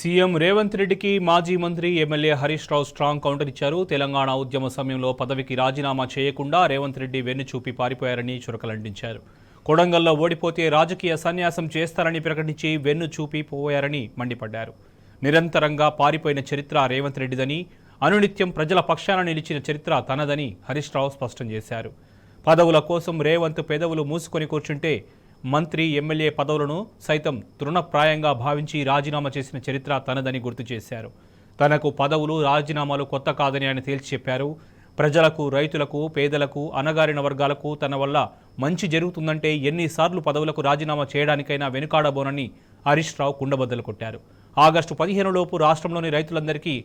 CM Revanth రెడ్డికి మాజీ మంత్రి MLA Harish Rao strong counter ఇచ్చారు. తెలంగాణ ఉద్యమ సమయంలో పదవికి రాజీనామా చేయకుండా రేవంత్ రెడ్డి వెన్నుచూపి పారిపోయారని చురకలంటించారు. కొడంగల్లో ఓడిపోతే రాజకీయ సన్యాసం చేస్తారని ప్రకటించి వెన్నుచూపి పోయారని మండిపడ్డారు. నిరంతరంగా పారిపోయిన చరిత్ర రేవంత్ రెడ్డిదని, అనునిత్యం ప్రజల పక్షాన నిలిచిన చరిత్ర తనదని హరీష్ రావు స్పష్టం చేశారు. పదవుల కోసం రేవంత్ పెదవులు మూసుకొని కూర్చుంటే మంత్రి ఎమ్మెల్యే పదవులను సైతం తృణప్రాయంగా భావించి రాజీనామా చేసిన చరిత్ర తనదని గుర్తు చేశారు. తనకు పదవులు రాజీనామాలు కొత్త కాదని ఆయన తేల్చి చెప్పారు. ప్రజలకు, రైతులకు, పేదలకు, అణగారిన వర్గాలకు తన వల్ల మంచి జరుగుతుందంటే ఎన్నిసార్లు పదవులకు రాజీనామా చేయడానికైనా వెనుకాడబోనని హరీష్ రావు కుండబద్దలు కొట్టారు. ఆగస్టు 15 లోపు రాష్ట్రంలోని రైతులందరికీ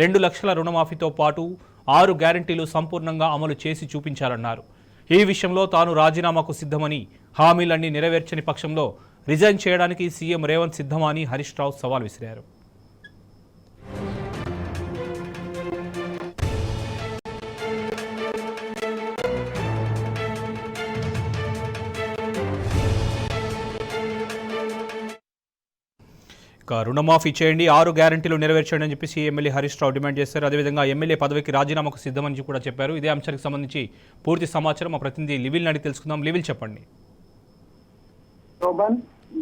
2 లక్షల రుణమాఫీతో పాటు 6 గ్యారంటీలు సంపూర్ణంగా అమలు చేసి చూపించాలన్నారు. ఈ విషయంలో తాను రాజీనామాకు సిద్ధమని, హామీలన్నీ నెరవేర్చని పక్షంలో రిజైన్ చేయడానికి సీఎం రేవంత్ సిద్ధమా అని హరీష్ రావు సవాల్ విసిరారు. రుణమాఫీ చేయండి, 6 గ్యారంటీలు నెరవేర్చండి అని చెప్పేసి ఎమ్మెల్యే హరీష్ రావు డిమాండ్ చేశారు. అదేవిధంగా ఎమ్మెల్యే పదవికి రాజీనామాకు సిద్ధమని కూడా చెప్పారు. ఇదే అంశానికి సంబంధించి పూర్తి సమాచారం మా ప్రతినిధి లివిల్ అడిగి తెలుసుకుందాం. లివిల్ చెప్పండి.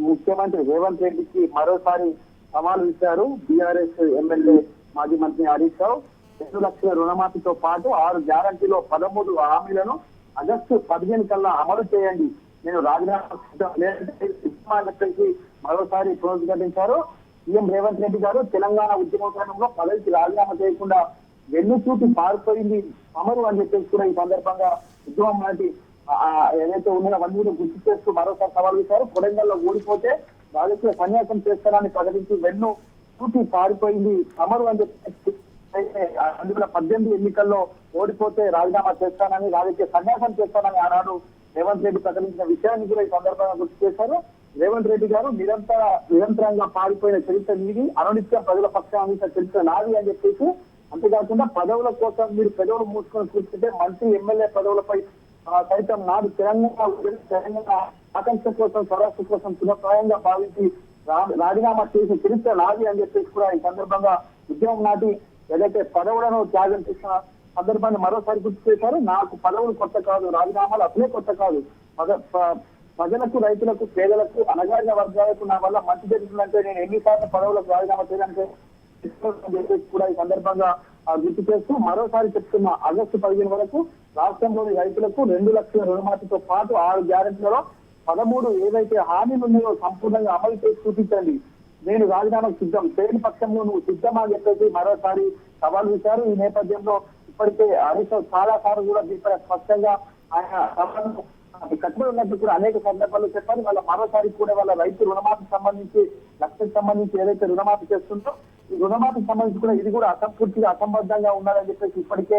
ముఖ్యమంత్రి రేవంత్ రెడ్డికి మరోసారి సవాల్ ఇచ్చారు. బీఆర్ఎస్ ఎమ్మెల్యే మాజీ మంత్రి హరీష్ రావు 2 లక్షల రుణమాఫీతో పాటు 6 గ్యారంటీలో 13 హామీలను ఆగస్టు 15 కల్లా అమలు చేయండి, నేను రాజీనామా లేదంటే మరోసారి పునరుద్ఘాటించారు. సీఎం రేవంత్ రెడ్డి గారు తెలంగాణ ఉద్యమకాలంలో పదవికి రాజీనామా చేయకుండా వెన్నుచూటి పారిపోయింది అమరు అని చెప్పేసి కూడా ఈ సందర్భంగా ఉద్యమం నాటి ఏదైతే ఉన్నాయో అవన్నీ గుర్తు చేస్తూ మరోసారి సవాల్ చేశారు. కొడంగల్లో ఓడిపోతే రాజకీయ సన్యాసం చేస్తారని ప్రకటించి వెన్ను చూటి పారిపోయింది అమరు అని చెప్పి 2018 ఎన్నికల్లో ఓడిపోతే రాజీనామా చేస్తానని, రాజకీయ సన్యాసం చేస్తానని ఆనాడు రేవంత్ రెడ్డి ప్రకటించిన విషయాన్ని కూడా ఈ సందర్భంగా గుర్తు చేశారు. రేవంత్ రెడ్డి గారు నిరంతరంగా పారిపోయిన చరిత్ర మీది, అనునిత్యం ప్రజల పక్షాన్ని చరిత్ర నాది అని చెప్పేసి, అంతేకాకుండా పదవుల కోసం మీరు పెదవులు మూసుకొని కూర్చుంటే మంత్రి ఎమ్మెల్యే పదవులపై సైతం నాడు తెలంగాణ ఆకాంక్ష కోసం, స్వరాష్ట్ర కోసం సులభప్రాయంగా భావించి రాజీనామా చేసిన చరిత్ర నాది అని చెప్పేసి కూడా ఈ సందర్భంగా ఉద్యమం నాటి ఏదైతే పదవులను త్యాగం చేసిన సందర్భాన్ని మరోసారి గుర్తు చేశారు. నాకు పదవులు కొత్త కాదు, రాజీనామాలు అసలే కొత్త కాదు, ప్రజలకు, రైతులకు, పేదలకు, అణగారిన వర్గాలకు నా వల్ల మంచి జరుగుతుందంటే నేను ఎన్నిసార్లు పదవులకు రాజీనామా చేయడానికి కూడా ఈ సందర్భంగా గుర్తు చేస్తూ మరోసారి చెప్తున్న ఆగస్టు 15 వరకు రాష్ట్రంలోని రైతులకు 2 లక్షల రుణమాఫీతో పాటు 6 గ్యారెంటీలలో 13 ఏవైతే హామీలు ఉన్నాయో సంపూర్ణంగా అమలు చేసి చూపించండి, నేను రాజీనామాకు సిద్ధం, చేయని పక్షంలో నువ్వు సిద్ధమా అని చెప్పేసి మరోసారి సవాల్ చేశారు. ఈ నేపథ్యంలో ఇప్పటికే హరీష్ రావు చాలా సార్లు కూడా దీనిపై స్పష్టంగా ఆయన సవాళ్ళను కట్టుబడి ఉన్నట్టు కూడా అనేక సందర్భాల్లో చెప్పారు. వాళ్ళ మరోసారి కూడా వాళ్ళ రైతు రుణమాఫీకి సంబంధించి, లక్షకు సంబంధించి ఏదైతే రుణమాఫీ చేస్తుందో ఈ రుణమాఫీకి సంబంధించి కూడా ఇది కూడా పూర్తిగా అసంబద్ధంగా ఉండాలని చెప్పేసి ఇప్పటికే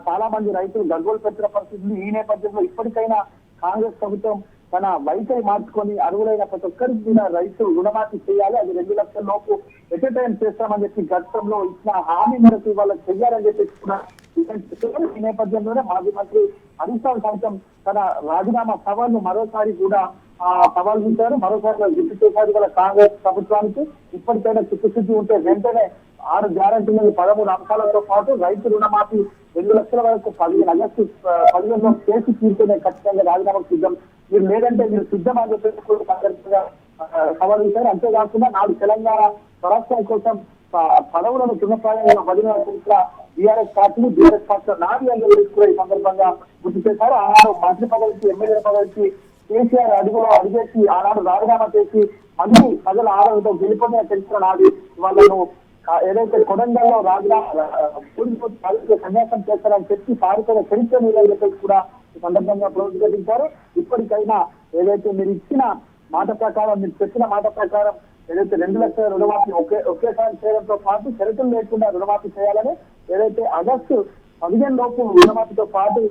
చాలా మంది రైతులు గగ్గోలు పెట్టిన పరిస్థితులు. ఈ నేపథ్యంలో ఇప్పటికైనా కాంగ్రెస్ ప్రభుత్వం తన వైఖరి మార్చుకొని అర్హులైన ప్రతి ఒక్కరికి కూడా రైతు రుణమాఫీ చేయాలి, అది 2 లక్షల లోపు ఎట్ ఏ టైం చేస్తామని చెప్పి గతంలో ఇచ్చిన హామీ మేరకు వాళ్ళకి చెయ్యాలని చెప్పేసి కూడా ఈ నేపథ్యంలోనే మాజీ మంత్రి హరీష్ రావు సైతం తన రాజీనామా సవాళ్లు మరోసారి కూడా సవాల్ చేశారు. మరోసారి గుర్తు చేశారు వాళ్ళ కాంగ్రెస్ ప్రభుత్వానికి ఇప్పటికైనా చిత్తశుద్ధి ఉంటే వెంటనే 6 గ్యారంటీలు 13 అంశాలతో పాటు రైతు రుణమాఫీ 2 లక్షల వరకు ఆగస్టు 15 చేసి తీరుతూనే ఖచ్చితంగా రాజీనామాకు సిద్ధం, మీరు లేదంటే మీరు సిద్ధం అని చెప్పేసి కూడా సవాల్ చేశారు. అంతేకాకుండా నాడు తెలంగాణ స్వరాష్ట్రం కోసం పదవులను తృణప్రాయంగా వదిలిన చరిత్ర బీఆర్ఎస్ పార్టీ నాది అని కూడా ఈ సందర్భంగా గుర్తు చేశారు. ఆనాడు మంత్రి పదవికి, ఎమ్మెల్యే పదవికి కేసీఆర్ అడిగేసి ఆనాడు రాజీనామా చేసి మళ్ళీ ప్రజల ఆరోగ్యంతో గెలిపోయిన చరిత్ర నాది. వాళ్ళను ఏదైతే కొడంగల్లో రాజీనామా సన్యాసం చేస్తారని చెప్పి పారిపోయిన చరిత్ర మీదని చెప్పేసి కూడా ఈ సందర్భంగా పునరుద్ఘాటించారు. ఇప్పటికైనా ఏదైతే మీరు ఇచ్చిన మాట ప్రకారం, మీరు చెప్పిన మాట ప్రకారం ఏదైతే 2 లక్షల రుణమాఫీ ఒకేసారి చేయడంతో పాటు షరతులు లేకుండా రుణమాఫీ చేయాలని, ఏదైతే ఆగస్టు 15 లోపు రుణమాఫీతో పాటు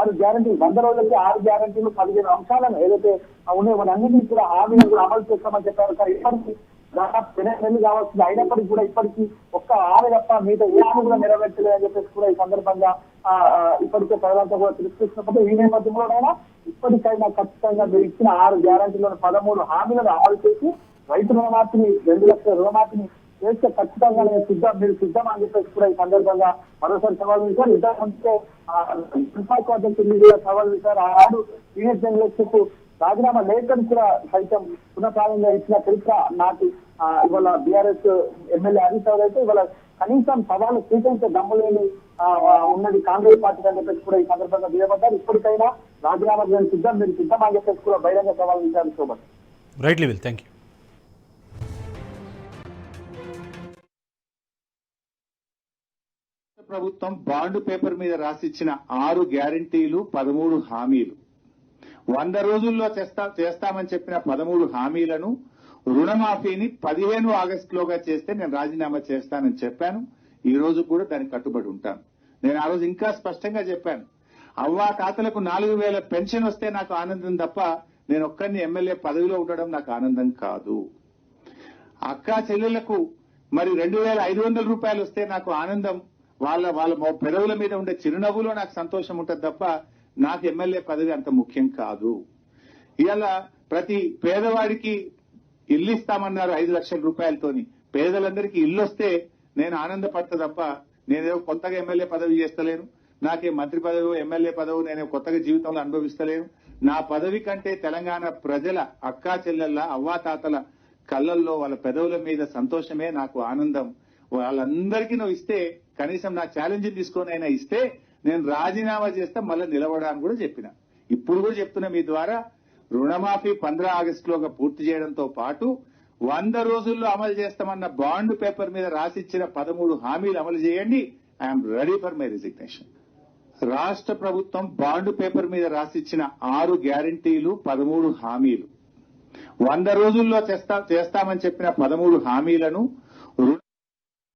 6 గ్యారంటీలు 100 రోజులకి 6 గ్యారంటీలు 15 అంశాలను ఏదైతే ఉన్నాయో వాటన్నింటినీ కూడా హామీలను కూడా అమలు చేస్తామని చెప్పారు. కానీ ఇప్పటికీ దాదాపు 8 నెలలు కావాల్సింది, అయినప్పటికీ కూడా ఇప్పటికీ ఒక్క హామీ తప్ప మిగతా ఏ హామీ కూడా నెరవేర్చలేదని చెప్పేసి కూడా ఈ సందర్భంగా ఇప్పటికే ప్రజలంతా కూడా తెలుసుకున్నప్పుడు ఈ నేపథ్యంలోనైనా ఇప్పటికైనా ఖచ్చితంగా మీరు ఇచ్చిన 6 గ్యారంటీలను 13 హామీలను అమలు చేసి రైతు రుణమాఫీని 2 లక్షల రుణమాఫీని చేస్తే ఖచ్చితంగా నేను మీరు సిద్ధం అని చెప్పేసి కూడా ఈ సందర్భంగా మరోసారి సవాల్ చేశారు. ఇంతకుముందే అధ్యక్షులు కూడా సవాల్ చేశారు. ఆనాడు సీనియర్ జర్నలిస్టుకు రాజీనామా లేఖను కూడా సైతం పునఃప్రారంభంగా ఇచ్చిన చరిత్ర నాటి ఇవాళ బీఆర్ఎస్ ఎమ్మెల్యే హరీష్ రావు అయితే ఇవాళ కనీసం సవాలు స్వీకరించే దమ్ము లేని ఉన్నది కాంగ్రెస్ పార్టీ అని చెప్పేసి కూడా ఈ సందర్భంగా దిగబడ్డారు. ఇప్పటికైనా రాజీనామా చేయడం సిద్ధం, మీరు సిద్ధం అని చెప్పేసి కూడా బహిరంగ సవాల్ చేశారు. Shobhan. Right level, thank you. ప్రభుత్వం బాండ్ పేపర్ మీద రాసిచ్చిన 6 గ్యారంటీలు 13 హామీలు 100 రోజుల్లో చేస్తామని చెప్పిన 13 హామీలను రుణమాఫీని 15 ఆగస్టులోగా చేస్తే నేను రాజీనామా చేస్తానని చెప్పాను. ఈ రోజు కూడా దానికి కట్టుబడి ఉంటాను. నేను ఆ రోజు ఇంకా స్పష్టంగా చెప్పాను, అవ్వా తాతలకు 4,000 పెన్షన్ వస్తే నాకు ఆనందం తప్ప నేను ఒక్కరిని ఎమ్మెల్యే పదవిలో ఉండడం నాకు ఆనందం కాదు. అక్కా చెల్లెళ్లకు మరి 2,500 రూపాయలు వస్తే నాకు ఆనందం, వాళ్ళ పెదవుల మీద ఉండే చిరునవ్వులో నాకు సంతోషం ఉంటుంది తప్ప నాకు ఎమ్మెల్యే పదవి అంత ముఖ్యం కాదు. ఇవాళ ప్రతి పేదవాడికి ఇల్లు ఇస్తామన్నారు 5 లక్షల రూపాయలతోని. పేదలందరికీ ఇల్లు వస్తే నేను ఆనందపడతా తప్ప నేనేదో కొత్తగా ఎమ్మెల్యే పదవి చేస్తలేను. నాకే మంత్రి పదవి ఎమ్మెల్యే పదవి నేను కొత్తగా జీవితంలో అనుభవిస్తలేను. నా పదవి కంటే తెలంగాణ ప్రజల అక్కా చెల్లెళ్ళ అవ్వాతాతల కళ్ళల్లో వాళ్ళ పెదవుల మీద సంతోషమే నాకు ఆనందం. వాళ్ళందరికీ నువ్వు ఇస్తే కనీసం నా ఛాలెంజ్ తీసుకొని అయినా ఇస్తే నేను రాజీనామా చేస్తే మళ్ళీ నిలబడాలని కూడా చెప్పిన. ఇప్పుడు కూడా చెప్తున్నా మీ ద్వారా, రుణమాఫీ 15 ఆగస్టులోగా పూర్తి చేయడంతో పాటు 100 రోజుల్లో అమలు చేస్తామన్న బాండ్ పేపర్ మీద రాసిచ్చిన 13 హామీలు అమలు చేయండి. I'm ready for my resignation. రాష్ట్ర ప్రభుత్వం బాండ్ పేపర్ మీద రాసిచ్చిన 6 గ్యారంటీలు 13 హామీలు 100 రోజుల్లో చేస్తామని చెప్పిన 13 హామీలను